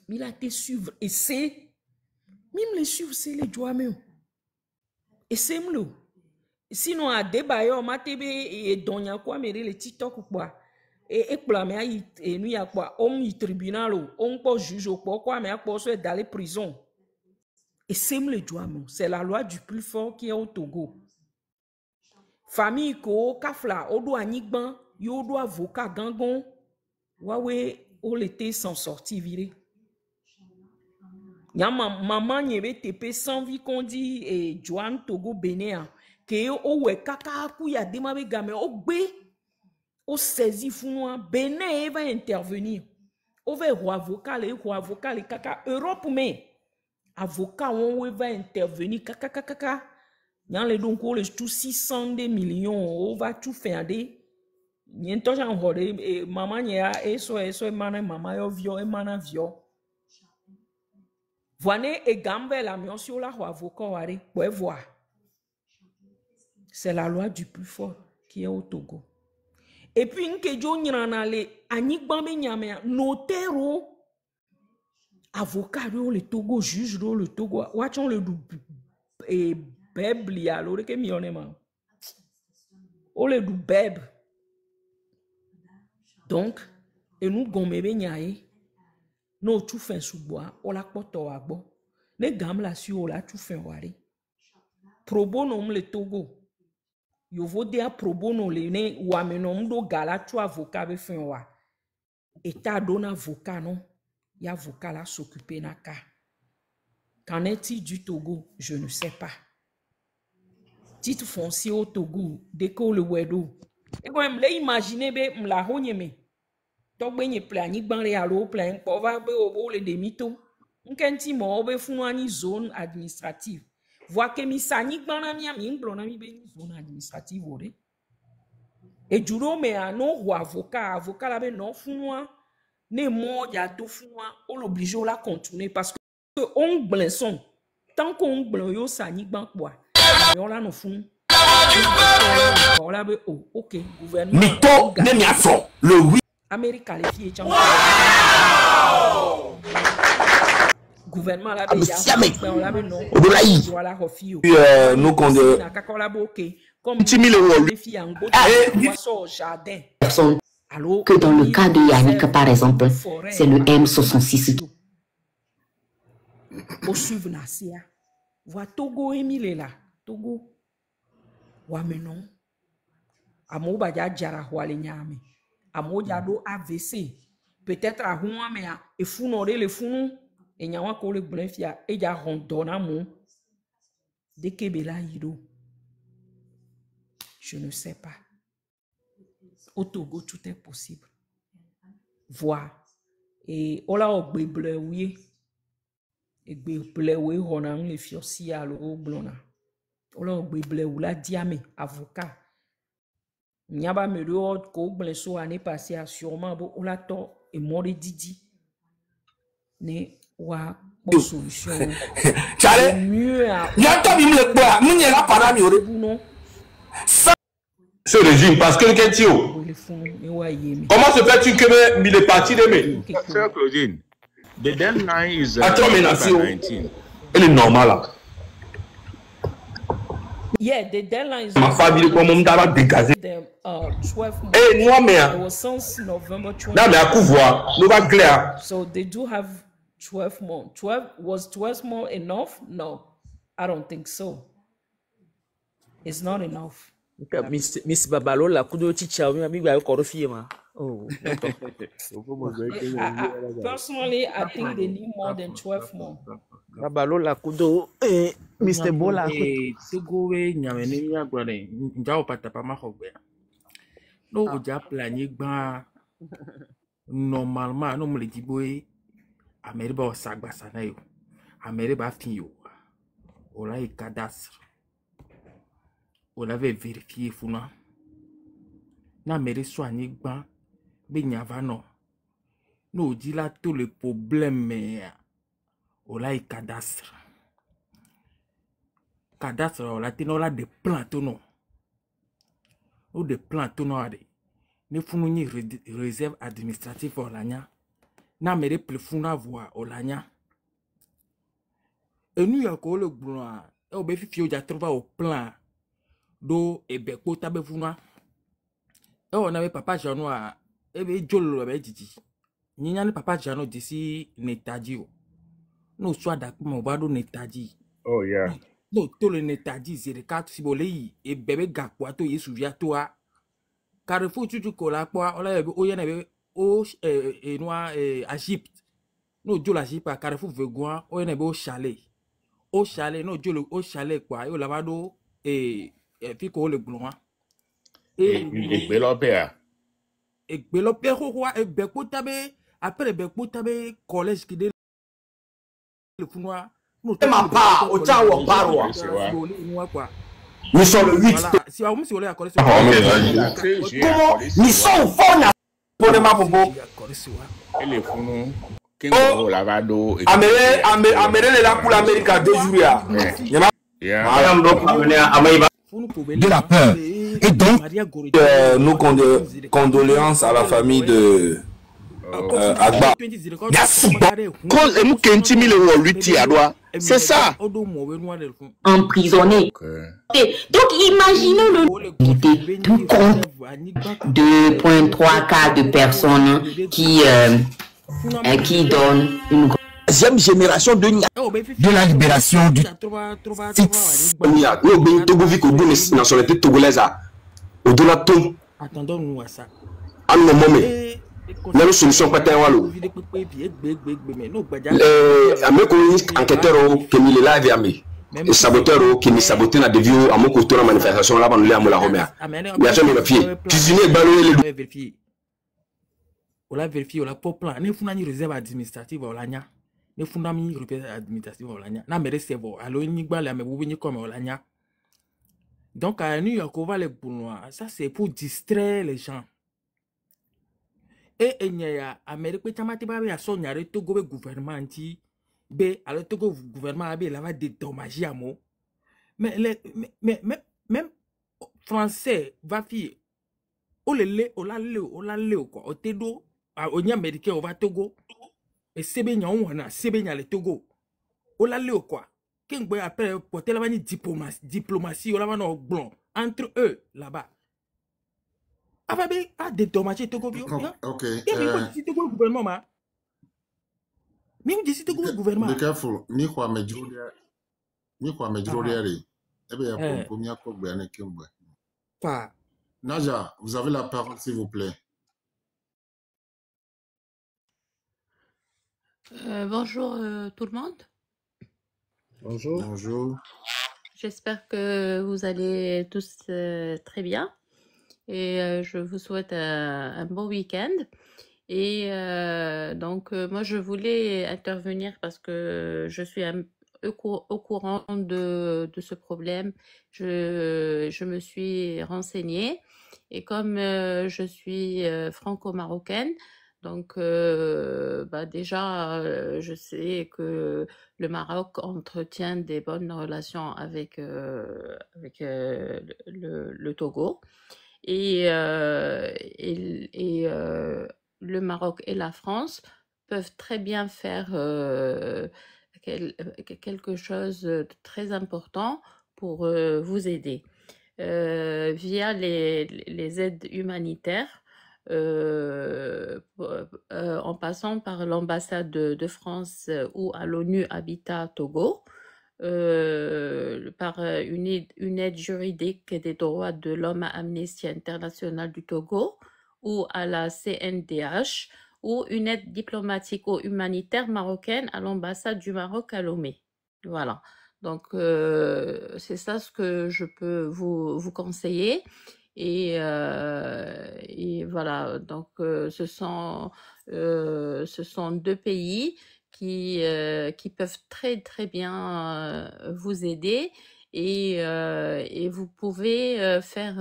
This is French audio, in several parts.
il a été suivre. Et c'est, même les suivre, c'est les joies même. Et c'est mlo. Sinon, à débat, on m'a tébé et donya quoi, mais les TikTok ou quoi. Et pour la mère, et nous, il y a quoi, on y tribunal, on peut juger quoi, mais on peut d'aller prison. Et c'est les joies même. C'est la loi du plus fort qui est au Togo. Famille ko kafla odo anigban yo do avocat gangon wawe o l'été s'en sorti viré. Ya maman nyebe tepe sans vie qu'on dit et Joan Togo Bénin que o we kaka ku ya demabe game o gbe o saisi funwa Bénin va intervenir. O va avocat le kaka Europe mais avocat on va intervenir kaka Dans les donc les tout 600 millions, on va tout faire des. Niento j'en et maman nia et so maman yo vio et mana vio. Voyez et gambe la mion sur la avocat wari pour voir. C'est la loi du plus fort qui est au Togo. Et puis nke jo nyana le anikban be nyame notaire avocat le Togo juge le Togo watchon le et Bible ya lo ke mi onema. O le du Bible. Donc, et nous gommebe nyae no tu fin sous bois o la poto agbo. Ne gam la su o la tu fin wari. Pro bono le Togo. Yo vode a pro bono le ne wa menom do gala tu avocat be fin wa. État donne avocat non. Ya avocat la s'occuper na ka. Qu'en est-il du Togo? Je ne sais pas. Titre foncier au Togo, déco le wedo. Et quand même, imaginez, m'la honyeme. Donc, ben, y plan, y ban réalo, plan, pour va be au le demito. N'kenti mo, be funwani zone administrative. Voir que mi sani ban na mi ami, m'blonami be zone administrative, ore. Et juro me a non avocat la be non funwa. Ne mo ya to funwa, on l'oblige la continuer parce que on blinson. Tant qu'on blin yo sani ban quoi. On l'a no fun. On l'a be oh ok gouvernement. Mito ne mi afro le oui. Amérique qualifié chang. Gouvernement la be ya. On l'a be non. Voilà refio. Nous condé. Na kakola bo ok. Comme 10 000 euros. Les filles en go. Poisson au jardin. Que dans le cas de Yannick, par exemple, c'est le M66. Au suivre Nassia. Voit Togo Emile là. Togo. Wa menon. Amo ba ja jara wale nyame. Amo ja do AVC. Peut-être à huwa me a e funore le funu. E nyawa ko le blenfia e ja rondona mon. De Kebela Hido. Je ne sais pas. Au Togo, tout est possible. Voir. Et on l'a oublié bleué. Et bleué, on a les fiossi à l'eau blona. On l'a oublié bleué, la diamé, avocat. Nyaba me l'autre, qu'on blesso année passée, sûrement, on l'a tort, et mort didi. Ne, wa, bonne solution. Chale, mieux à. Y'a bim le bois, nous n'y a pas la mieux. Ce régime, parce que le Kentio. Comment se fait-tu que il est parti de mes? Sir Claudine, the deadline is Attends, mais Nancy, elle est normale là. Yeah, the deadline is. Ma famille, comme on t'a dégagé. 12 months. Eh, moi, mais. It was since November 20. Non, mais à pouvoir, nous va clair. So they do have 12 months. 12 months enough? No, I don't think so. It's not enough. Miss Babalola, kudo chicha, mi ba ko rofie ma. Oh. Personally, I think they need more than 12 months. Babalola kudo Mr. Bola. Togo we nyame ni nya gbare. Nja o pata pa ma hogbe. No o ja plani gba normalement no mo le diboy Ameri ba osagba sana yo. Ameri ba fin yo. Ola e cadastre. On avait vérifié Founa. Na mère soigné ban benyava non. Nous dit là tout le problème mais on a cadastre. Cadastre on a tenu là des plans tout non. Ou des plans tout non. Ne founou ni réserve administrative pour l'anya. na mere plefuna voa olanya. Et nous y a ko le boulot e o be fifi o ja trouva au plan do e be ko tabe funa. E on avait papa Jano a e be jolo be didi. Nyinya ni papa Jano d'ici netadi o. No soit d'accord mon bado netadi. Oh yeah. No to le netadi zere kat si bolei e bebe gakwa to yesu via toi. Carrefour tu ko la kwa ola o yena be o e noa Egypte. No jola Egypte a Carrefour vegoin o yena be o chalet. Au chalet, non, Dieu, au chalet, quoi. Et au lavado, et puis qu'on le gloin. Et Belopéa. Et Belopéa, quoi, et Bekotabe, après Bekotabe, collège qui est le founoir. Ma part, au temps où on parle. Nous sommes le 8. Si on me la collège, comment nous sommes forts pour les mapos. Et les founous. Oh, lavado. Améré est là pour l'Amérique à 2 jours. De la peur. Et donc, nos condoléances à la famille de Agba. C'est ça. Emprisonné. Donc, imaginez le tout compte 2,3 cas de personnes qui donnent une deuxième génération de la libération du nationalité togolaise au-delà de attendons-nous à ça. À un moment, même solution pas tellement lourd. Enquêteur qui est là et saboteur qui est saboté na devio à mon côté la manifestation là-bas nous l'avons la Roméa. Bien sûr, mon fille. Cuisiner baloyer vérifier. On l'a vérifié, on l'a pas plan. Ne funa ni réserve administrative olanya. Ne funa mi réserve administrative olanya. Na mere servo. Alors ni gba la me bubu ni comme olanya. Donc à New York on va les bournois. Ça c'est pour distraire les gens. Et enya Amérique tamati ba ya so nyare Togo be gouvernement anti be alors Togo gouvernement be la va dédommager à mo. Mais même français va fi o la le quoi. O tedo on y américain on va Togo et sebe nya on wana sebe nya le Togo o la le quoi kengbe après porter la bani diplomatie o la bani blanc entre eux là-bas avabe a dédommager Togo bio OK si Togo le gouvernement ma même si Togo le gouvernement be careful ni kwa majority ebe ya premier ko gbe na kengbe pas Naja, vous avez la parole s'il vous plaît. Bonjour tout le monde. Bonjour. Bonjour. J'espère que vous allez tous très bien et je vous souhaite un bon week-end. Et donc moi je voulais intervenir parce que je suis au courant de ce problème. Je me suis renseignée et comme je suis franco-marocaine, donc déjà je sais que le Maroc entretient des bonnes relations avec le Togo et le Maroc et la France peuvent très bien faire quelque chose de très important pour vous aider via les aides humanitaires en passant par l'ambassade de France ou à l'ONU Habitat Togo, par une aide juridique des droits de l'homme à Amnesty International du Togo ou à la CNDH, ou une aide diplomatique ou humanitaire marocaine à l'ambassade du Maroc à Lomé. Voilà. Donc, c'est ça ce que je peux vous conseiller. Et voilà. Donc, ce sont 2 pays qui peuvent très, très bien vous aider. Et vous pouvez faire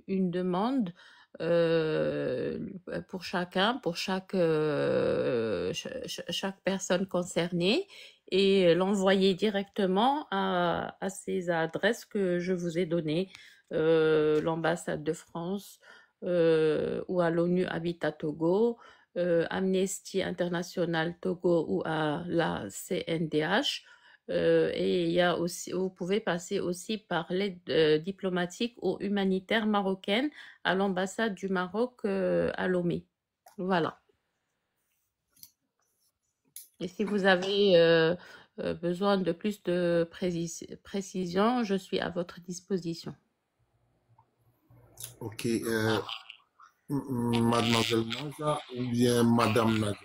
une demande pour chaque personne concernée et l'envoyer directement à ces adresses que je vous ai données, l'ambassade de France ou à l'ONU Habitat Togo, Amnesty International Togo ou à la CNDH. Et il y a aussi, vous pouvez passer aussi par l'aide diplomatique ou humanitaire marocaine à l'ambassade du Maroc à Lomé. Voilà. Et si vous avez besoin de plus de précision, je suis à votre disposition. Ok. Mademoiselle Naja ou bien Madame Naja?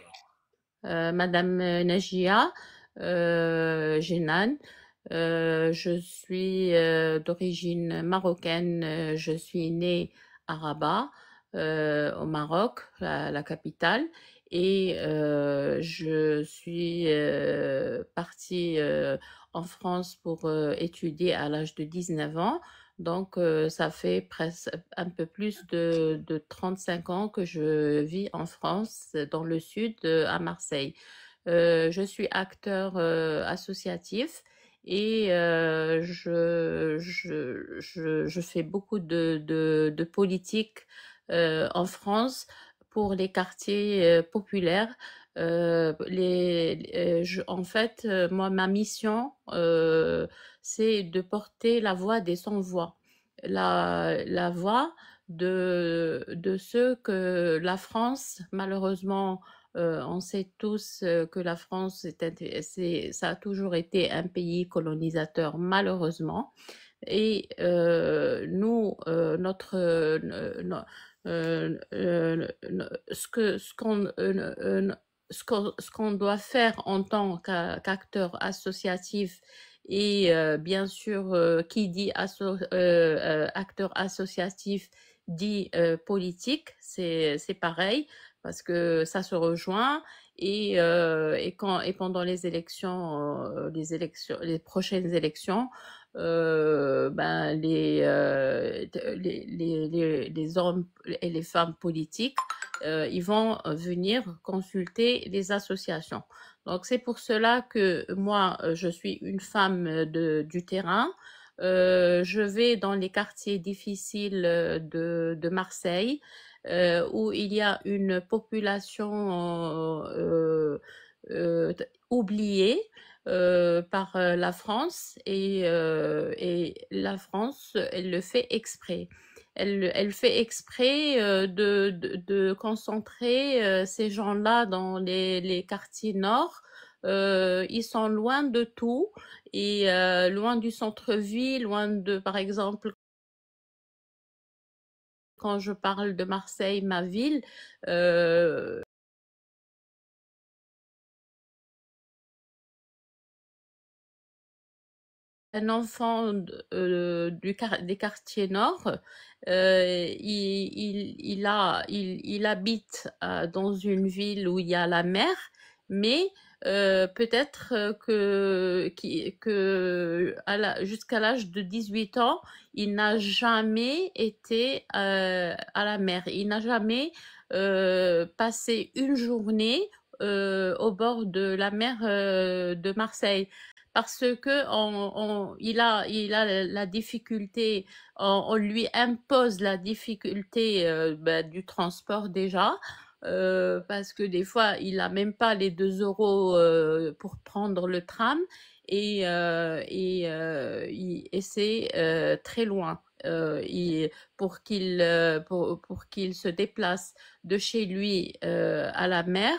Madame Najia Jenan, je suis d'origine marocaine, je suis née à Rabat, au Maroc, la capitale, et je suis partie en France pour étudier à l'âge de 19 ans. Donc, ça fait presque un peu plus de 35 ans que je vis en France, dans le sud, à Marseille. Je suis acteur associatif et je fais beaucoup de politique en France pour les quartiers populaires. En fait, moi, ma mission, c'est de porter la voix des sans-voix, la voix de ceux que la France, malheureusement, on sait tous que la France, ça a toujours été un pays colonisateur, malheureusement. Et nous, ce qu'on doit faire en tant qu'acteur associatif, et bien sûr, qui dit acteur associatif dit politique, c'est pareil, parce que ça se rejoint. Et pendant les élections, les prochaines élections, ben, les hommes et les femmes politiques, ils vont venir consulter les associations. Donc, c'est pour cela que moi, je suis une femme du terrain. Je vais dans les quartiers difficiles de Marseille, où il y a une population oubliée par la France, et la France, elle le fait exprès. Elle fait exprès de concentrer ces gens-là dans les quartiers nord. Ils sont loin de tout, et loin du centre-ville, loin de, par exemple, quand je parle de Marseille, ma ville, un enfant des quartiers nord, il habite dans une ville où il y a la mer, mais peut-être jusqu'à l'âge de 18 ans, il n'a jamais été à la mer. Il n'a jamais passé une journée au bord de la mer de Marseille. Parce que il a la difficulté, on lui impose la difficulté du transport déjà, parce que des fois, il n'a même pas les 2 euros pour prendre le tram, et c'est très loin. Pour qu'il se déplace de chez lui à la mer,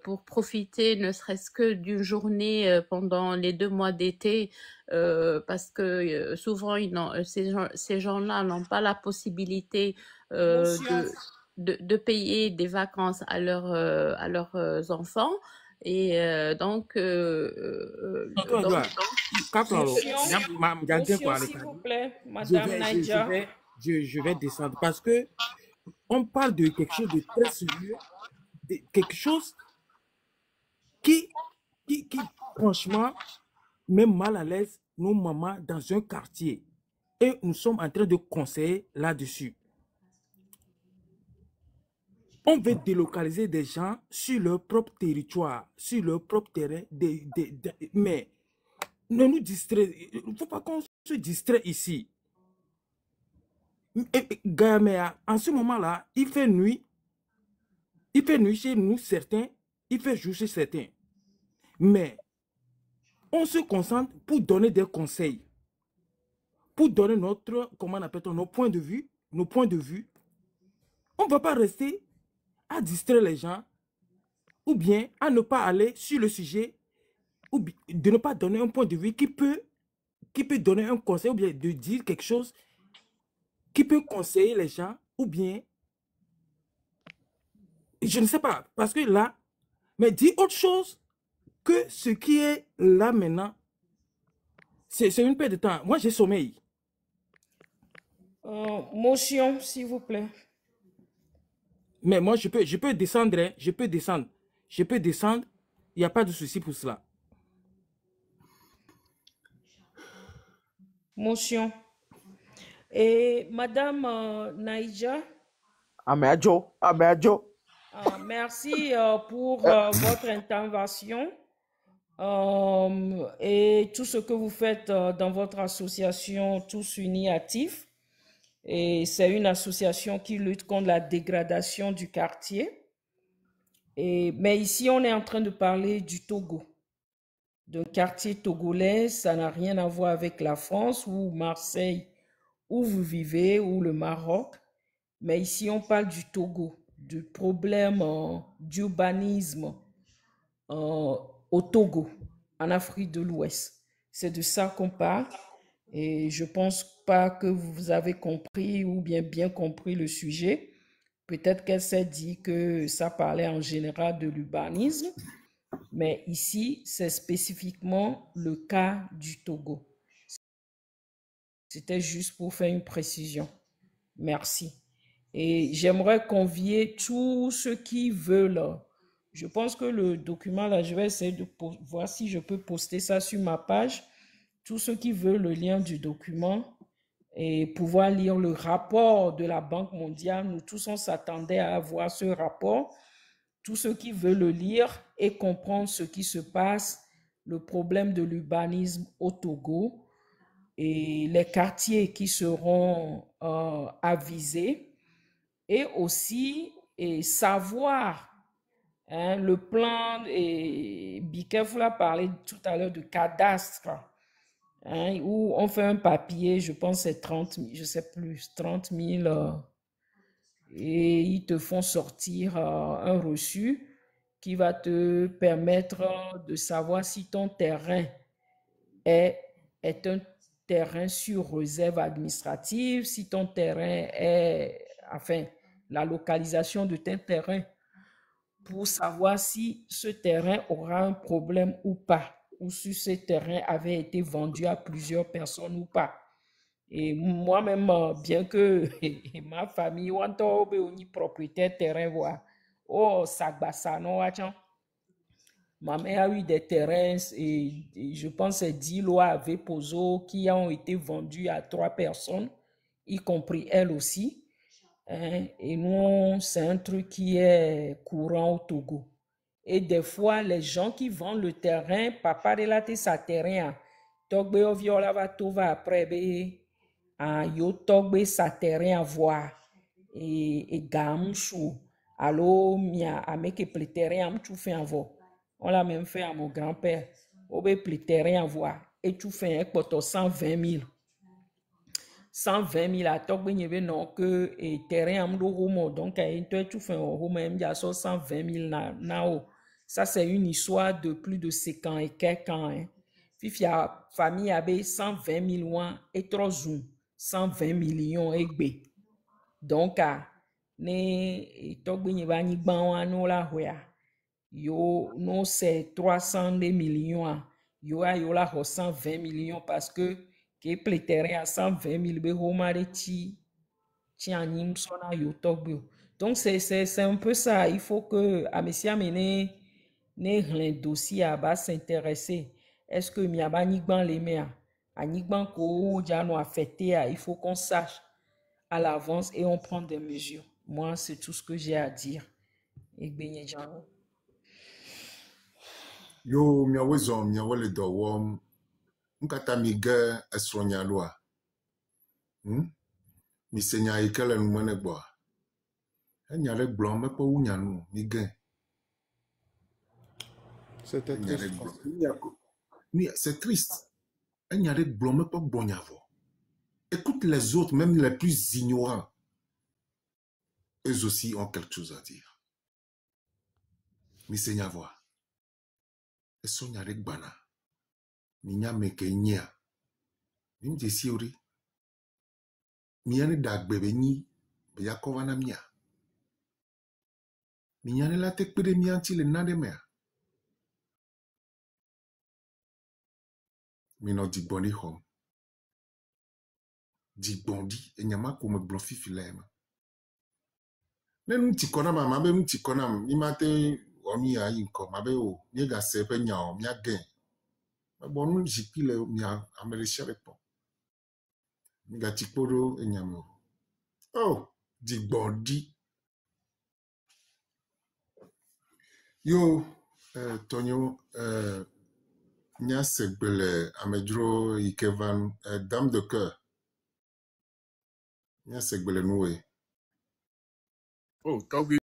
pour profiter ne serait-ce que d'une journée pendant les 2 mois d'été, parce que souvent ces gens-là n'ont pas la possibilité de payer des vacances à leurs enfants. Et donc, S'il vous plaît, Madame Naija. Je vais descendre parce que on parle de quelque chose de très sérieux, quelque chose qui franchement met mal à l'aise nos mamans dans un quartier. Et nous sommes en train de conseiller là-dessus. On veut délocaliser des gens sur leur propre territoire, sur leur propre terrain, mais ne nous distrait. Il ne faut pas qu'on se distrait ici. Gaïaméa, en ce moment-là, il fait nuit. Il fait nuire chez nous certains, il fait jouer chez certains. Mais on se concentre pour donner des conseils. Pour donner notre, comment on appelle ça, nos points de vue. Nos points de vue. On ne va pas rester à distraire les gens ou bien à ne pas aller sur le sujet ou de ne pas donner un point de vue qui peut donner un conseil ou bien de dire quelque chose qui peut conseiller les gens ou bien, je ne sais pas, parce que là, mais dire autre chose que ce qui est là maintenant, c'est une perte de temps. Moi, j'ai sommeil. Motion, s'il vous plaît. Mais moi, je peux descendre, hein, je peux descendre. Je peux descendre, il n'y a pas de souci pour cela. Motion. Et Madame Naïja. Améadjo. Merci pour votre intervention et tout ce que vous faites dans votre association Tous Unis Actifs. Et c'est une association qui lutte contre la dégradation du quartier. Mais ici, on est en train de parler du Togo, d'un quartier togolais. Ça n'a rien à voir avec la France ou Marseille, où vous vivez, ou le Maroc. Mais ici, on parle du Togo, du problème d'urbanisme au Togo, en Afrique de l'Ouest. C'est de ça qu'on parle. Et je ne pense pas que vous avez compris ou bien compris le sujet. Peut-être qu'elle s'est dit que ça parlait en général de l'urbanisme. Mais ici, c'est spécifiquement le cas du Togo. C'était juste pour faire une précision. Merci. Et j'aimerais convier tous ceux qui veulent. Je pense que le document, là, je vais essayer de voir si je peux poster ça sur ma page. Tous ceux qui veulent le lien du document et pouvoir lire le rapport de la Banque mondiale. Nous tous, on s'attendait à avoir ce rapport. Tous ceux qui veulent le lire et comprendre ce qui se passe, le problème de l'urbanisme au Togo et les quartiers qui seront avisés, et aussi savoir le plan, et Bikef a parlé tout à l'heure de cadastre, où on fait un papier, je pense c'est 30 000, je sais plus, 30 000, et ils te font sortir un reçu qui va te permettre de savoir si ton terrain est un terrain sur réserve administrative, si ton terrain est, enfin, la localisation de ton terrain, pour savoir si ce terrain aura un problème ou pas, ou si ce terrain avait été vendu à plusieurs personnes ou pas. Et moi-même, bien que ma famille, on est propriétaire terrain, oh, ça non, ma mère a eu des terrains et je pense que 10 lois avec Pozo qui ont été vendus à 3 personnes, y compris elle aussi. Et nous, c'est un truc qui est courant au Togo. Et des fois, les gens qui vendent le terrain, papa de la te sa terrain, togbe o viola va tova après, yo togbe sa terrain à voir. Et gamchou, allo mia ameke ple terrain am tu fait avoir. On l'a même fait à mon grand-père. On veut plus terrain à voir. Et tu fais un poteau 120 000. 120 000 à toi, non, que terrain am do homo. Donc, toi, tu fais un homo, il y a 120 000 na. Ça, c'est une histoire de plus de 5 ans et quelques ans. Fifi a famille avait 120 000 et 3 zoom. 120 millions et b. Donc, ne togbe va ni ban no la hoya. Yo no c'est 300 millions. Yo la 120 millions parce que que terrain à 120 000 be homare ti anim sona yo togbe. Donc c'est un peu ça. Il faut que Amesia mene ne dossier à bas s'intéresser. Est-ce que mi aba nigban les mea anigban ko jano affecté, il faut qu'on sache à l'avance et on prend des mesures. Moi, c'est tout ce que j'ai à dire. Et benye jano. Yo, miawezo, miawele do nkata mige esronya loa. Mi senya ikele numene gboa. Il y a les blancs, mais pas où il y a nous, ni gain. C'était triste. C'est triste. Il y a les blancs, mais pas bon y avoir. Écoute les autres, même les plus ignorants. Eux aussi ont quelque chose à dire. Mais c'est n'y avoir. Et son y a les bana. Ni n'y a meke n'y a. Ni m'te siori. Ni y a ne dag bebe ni. Be ya kovana mia. Ni y a ne la tek pede mi anti le nade mea. Mi no dik bondi home. Dik bondi. E nyama ko me blon fifi lema. Ne nou ti konam, mabe nou ti konam. Ni mate omi a yinko. Mabe o. Ni ga sepe nyao. Mi a gen. Mais bon, nous, j'ai pris le mien à me laisser répondre. Nous avons dit pour et nous. Oh, dit bondi. Yo, Tonio, nya segbele amedro ikevan dame de cœur. Nya segbele noué. Oh, quand vous